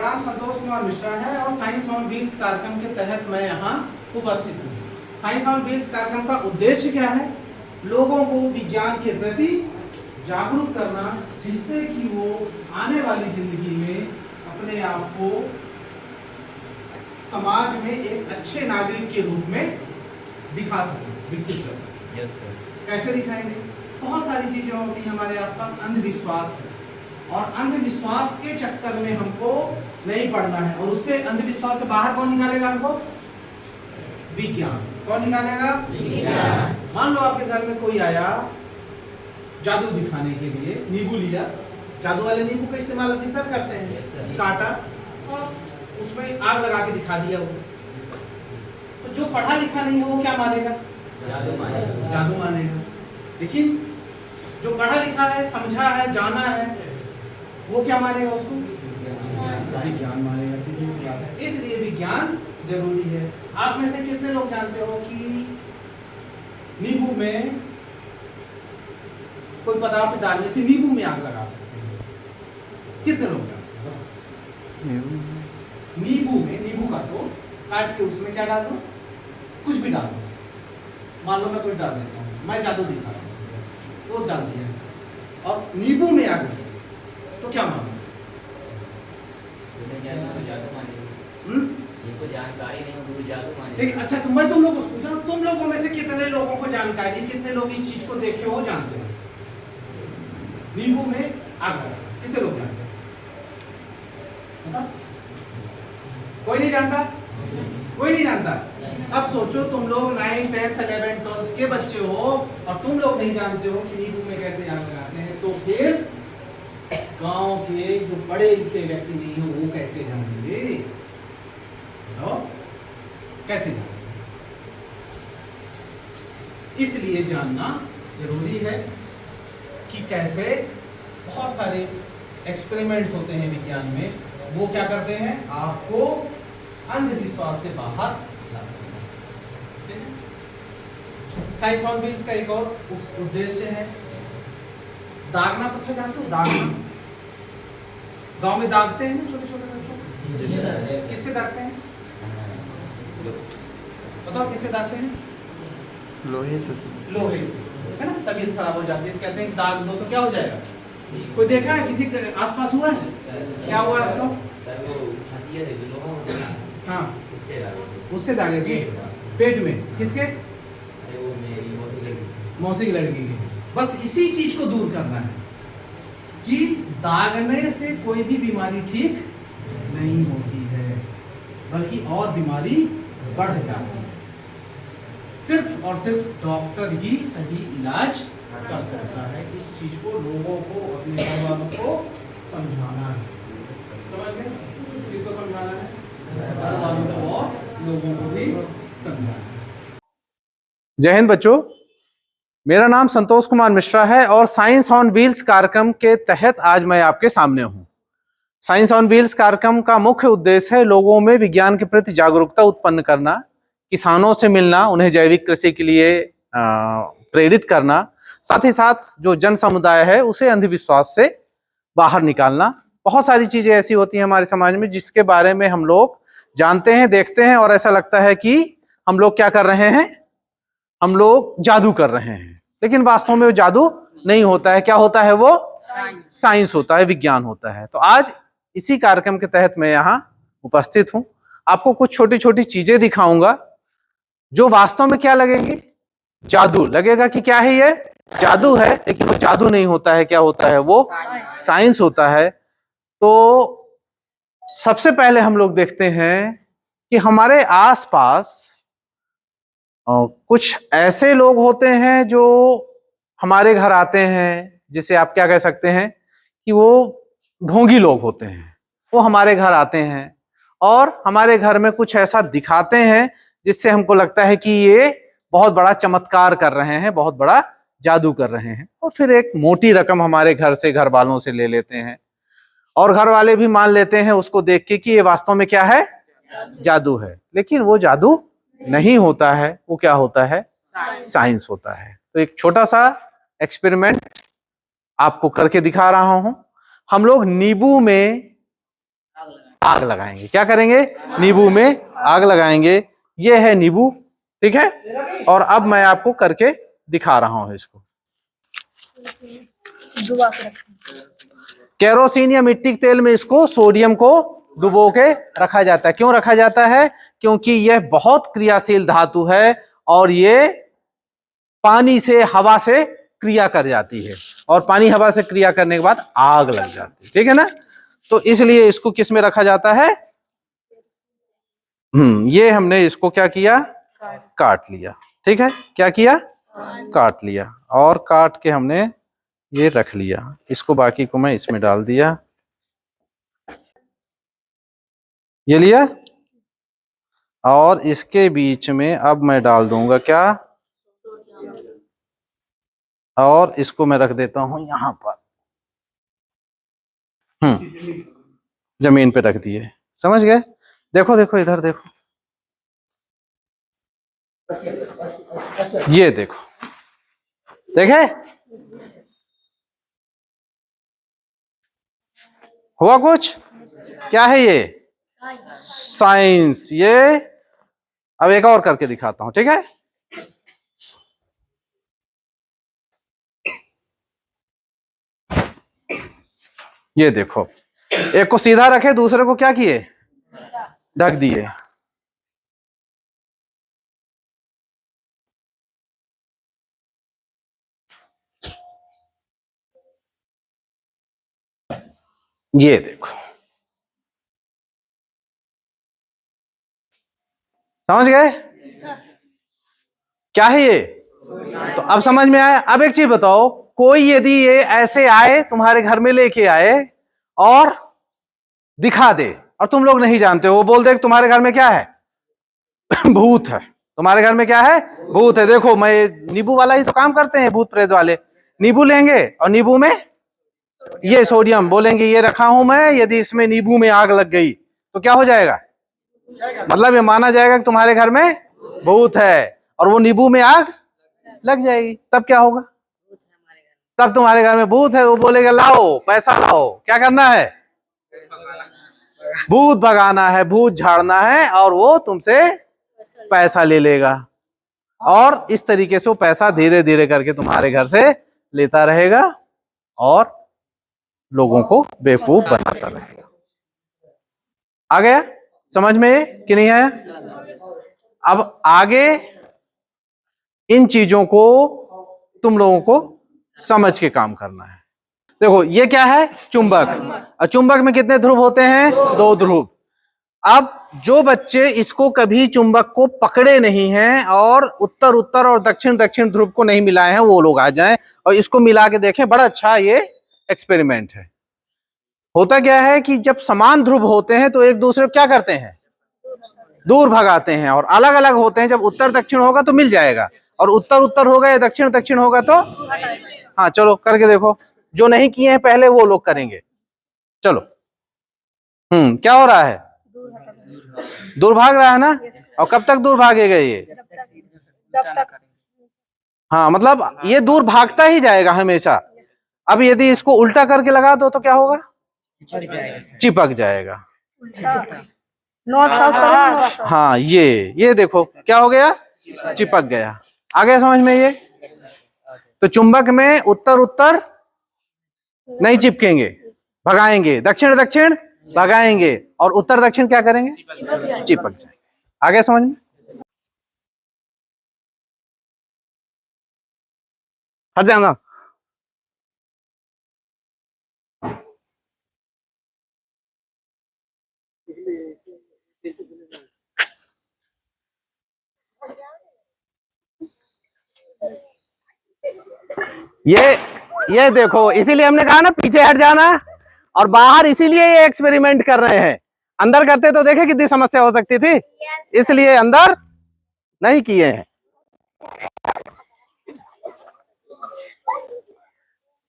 नाम संतोष कुमार मिश्रा है और साइंस ऑन व्हील्स कार्यक्रम के तहत मैं यहाँ उपस्थित हूँ। साइंस ऑन व्हील्स कार्यक्रम का उद्देश्य क्या है? लोगों को विज्ञान के प्रति जागरूक करना, जिससे कि वो आने वाली जिंदगी में अपने आप को समाज में एक अच्छे नागरिक के रूप में दिखा सकें, विकसित कर सकें। Yes sir. कैसे दिखाएंगे? बहुत सारी चीजें होती हैं हमारे आसपास। अंधविश्वास है और अंधविश्वास के चक्कर में हमको नहीं पड़ना है, और उससे अंधविश्वास से बाहर कौन निकालेगा हमको? विज्ञान। कौन निकालेगा? विज्ञान। मान लो आपके घर में कोई आया जादू दिखाने के लिए, नींबू लिया, जादू वाले नींबू का इस्तेमाल अधिकतर करते हैं, काटा और उसमें आग लगा के दिखा दिया वो। तो जो पढ़ा लिखा नहीं है वो क्या मानेगा? जादू मानेगा। जादू मानेगा। लेकिन जो पढ़ा लिखा है, समझा है, जाना है, वो क्या मानेगा? उसको विज्ञान मानेगा। सीधी सी बात है। इसलिए विज्ञान जरूरी है। आप में से कितने लोग जानते हो कि नींबू में कोई पदार्थ डालने से नींबू में आग लगा सकते हैं? कितने लोग जानते हैं? नींबू में, नींबू का तो काट के उसमें क्या डाल दो? कुछ भी डाल दो। मान लो मैं कुछ डाल देता हूँ, मैं जादू दिखा रहा हूँ, वो डाल दिया और नींबू में आग लगी, तो क्या मानो? इनको जानकारी नहीं होगी, वो जादू मानेगा। ठीक है। अच्छा, तो मैं तुम लोगों को पूछ रहा हूँ, तुम लोगों में से कितने लोगों को जानकारी, कितने लोग इस चीज को देखे हो, जानते हो? नींबू में आग लगा, कितने लोग जानते हैं? बताओ। कोई नहीं जानता? कोई नहीं जानता? अब सोचो, तुम लोग 9th 10th 11th 12th के बच्चे हो और तुम लोग नहीं जानते हो कि नींबू में कैसे आग लगाते हैं, तो फिर गांव के जो पढ़े लिखे व्यक्ति नहीं हो वो कैसे जानेंगे? बताओ, कैसे जानेंगे? इसलिए जानना जरूरी है कि कैसे बहुत सारे एक्सपेरिमेंट्स होते हैं विज्ञान में, वो क्या करते हैं? आपको अंधविश्वास से बाहर लाते हैं। साइंस ऑन व्हील्स का एक और उद्देश्य है दागना प्रथा। जानते हो दागना? गांव में दागते हैं ना छोटे छोटे बच्चों को। किससे दागते हैं? बताओ किससे दागते हैं? लोहे से। लोहे से, है ना? तबीयत खराब हो जाती है तो कहते हैं दाग दो, तो क्या हो जाएगा? कोई देखा है? किसी के आसपास हुआ है? क्या हुआ है बताओ? हाँ, उससे दागे थे पेट में। किसके? मौसी की लड़की के। बस इसी चीज को दूर करना है कि दागने से कोई भी बीमारी ठीक नहीं होती है, बल्कि और बीमारी बढ़ जाती है। सिर्फ और सिर्फ डॉक्टर ही सही इलाज कर सकता है। इस चीज को लोगों को, अपने घर वालों को समझाना है। समझ गए? किसको समझाना है? घर वालों को और लोगों को भी समझाना है। जय हिंद बच्चों, मेरा नाम संतोष कुमार मिश्रा है और साइंस ऑन व्हील्स कार्यक्रम के तहत आज मैं आपके सामने हूं। साइंस ऑन व्हील्स कार्यक्रम का मुख्य उद्देश्य है लोगों में विज्ञान के प्रति जागरूकता उत्पन्न करना, किसानों से मिलना, उन्हें जैविक कृषि के लिए प्रेरित करना, साथ ही साथ जो जन समुदाय है उसे अंधविश्वास से बाहर निकालना। बहुत सारी चीजें ऐसी होती हैं हमारे समाज में जिसके बारे में हम लोग जानते हैं, देखते हैं और ऐसा लगता है कि हम लोग क्या कर रहे हैं? हम लोग जादू कर रहे हैं। लेकिन वास्तव में वो जादू नहीं होता है। क्या होता है? वो साइंस होता है, विज्ञान होता है। तो आज इसी कार्यक्रम के तहत मैं यहाँ उपस्थित हूँ। आपको कुछ छोटी छोटी चीजें दिखाऊंगा जो वास्तव में क्या लगेंगी? जादू लगेगा कि क्या है ये? जादू है, लेकिन वो जादू नहीं होता है। क्या होता है? वो साइंस होता है। तो सबसे पहले हम लोग देखते हैं कि हमारे आसपास कुछ ऐसे लोग होते हैं जो हमारे घर आते हैं, जिसे आप क्या कह सकते हैं कि वो ढोंगी लोग होते हैं। वो हमारे घर आते हैं और हमारे घर में कुछ ऐसा दिखाते हैं जिससे हमको लगता है कि ये बहुत बड़ा चमत्कार कर रहे हैं, बहुत बड़ा जादू कर रहे हैं, और फिर एक मोटी रकम हमारे घर से, घर वालों से ले लेते हैं और घर वाले भी मान लेते हैं उसको देख के कि ये वास्तव में क्या है? जादू है। लेकिन वो जादू नहीं होता है। वो क्या होता है? साइंस होता है। तो एक छोटा सा एक्सपेरिमेंट आपको करके दिखा रहा हूं। हम लोग नींबू में आग लगाएंगे। क्या करेंगे? नींबू में आग लगाएंगे। ये है नींबू, ठीक है। और अब मैं आपको करके दिखा रहा हूं इसको। केरोसिन या मिट्टी के तेल में इसको सोडियम को डुबो के रखा जाता है। क्यों रखा जाता है? क्योंकि यह बहुत क्रियाशील धातु है और ये पानी से, हवा से क्रिया कर जाती है, और पानी हवा से क्रिया करने के बाद आग लग जाती है, ठीक है ना। तो इसलिए इसको किस में रखा जाता है? ये हमने इसको क्या किया? काट लिया, ठीक है। क्या किया? काट लिया, और काट के हमने ये रख लिया। इसको बाकी को मैं इसमें डाल दिया, ये लिया। और इसके बीच में अब मैं डाल दूंगा क्या? और इसको मैं रख देता हूं यहां पर। जमीन पे रख दिए, समझ गए? देखो देखो इधर देखो, ये देखो, देखे? हुआ कुछ? क्या है ये? साइंस। ये अब एक और करके दिखाता हूं, ठीक है। ये देखो, एक को सीधा रखे, दूसरे को क्या किए? ढक दिए। ये देखो, समझ गए क्या है ये? तो अब समझ में आया। अब एक चीज बताओ, कोई यदि ये ऐसे आए तुम्हारे घर में, लेके आए और दिखा दे, और तुम लोग नहीं जानते हो, वो बोल दे तुम्हारे घर में क्या है? भूत है। तुम्हारे घर में क्या है? भूत है। देखो, मैं नींबू वाला ही तो काम करते हैं भूत प्रेत वाले। नींबू लेंगे और नींबू में ये सोडियम, बोलेंगे ये रखा हूं मैं, यदि इसमें नींबू में आग लग गई तो क्या हो जाएगा? मतलब ये माना जाएगा कि तुम्हारे घर में भूत है, और वो नींबू में आग लग जाएगी, तब क्या होगा? तब तुम्हारे घर में भूत है। वो बोलेगा लाओ पैसा लाओ, क्या करना है? भूत भगाना है, भूत झाड़ना है, और वो तुमसे पैसा ले लेगा। और इस तरीके से वो पैसा धीरे धीरे करके तुम्हारे घर से लेता रहेगा और लोगों को बेवकूफ बनाता रहेगा। आ गया समझ में कि नहीं आया? अब आगे इन चीजों को तुम लोगों को समझ के काम करना है। देखो, ये क्या है? चुंबक। और चुंबक में कितने ध्रुव होते हैं? 2 ध्रुव। अब जो बच्चे इसको कभी चुंबक को पकड़े नहीं हैं और उत्तर उत्तर और दक्षिण दक्षिण ध्रुव को नहीं मिलाए हैं, वो लोग आ जाएं और इसको मिला के देखें। बड़ा अच्छा ये एक्सपेरिमेंट है। होता क्या है कि जब समान ध्रुव होते हैं तो एक दूसरे को क्या करते हैं? दूर भगाते हैं। और अलग अलग होते हैं, जब उत्तर दक्षिण होगा तो मिल जाएगा, और उत्तर उत्तर होगा या दक्षिण दक्षिण होगा तो हाँ। चलो करके देखो, जो नहीं किए हैं पहले वो लोग करेंगे। चलो। क्या हो रहा है? दूर भाग रहा है ना। और कब तक दूर भागेगा ये? जब तक। हाँ, मतलब ये दूर भागता ही जाएगा हमेशा। अब यदि इसको उल्टा करके लगा दो तो क्या होगा? चिपक जाएगा। North south. हाँ, ये देखो क्या हो गया? चिपक गया। आ गया समझ में ये? तो चुंबक में उत्तर उत्तर नहीं चिपकेंगे, भगाएंगे। दक्षिण दक्षिण भगाएंगे, और उत्तर दक्षिण क्या करेंगे? चिपक जाएंगे। आ गया समझ में? हट जाना। ये देखो, इसीलिए हमने कहा ना पीछे हट जाना। और बाहर इसीलिए ये एक्सपेरिमेंट कर रहे हैं। अंदर करते तो देखे कितनी समस्या हो सकती थी, इसलिए अंदर नहीं किए हैं।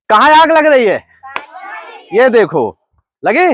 कहाँ आग लग रही है? ये देखो, लगे?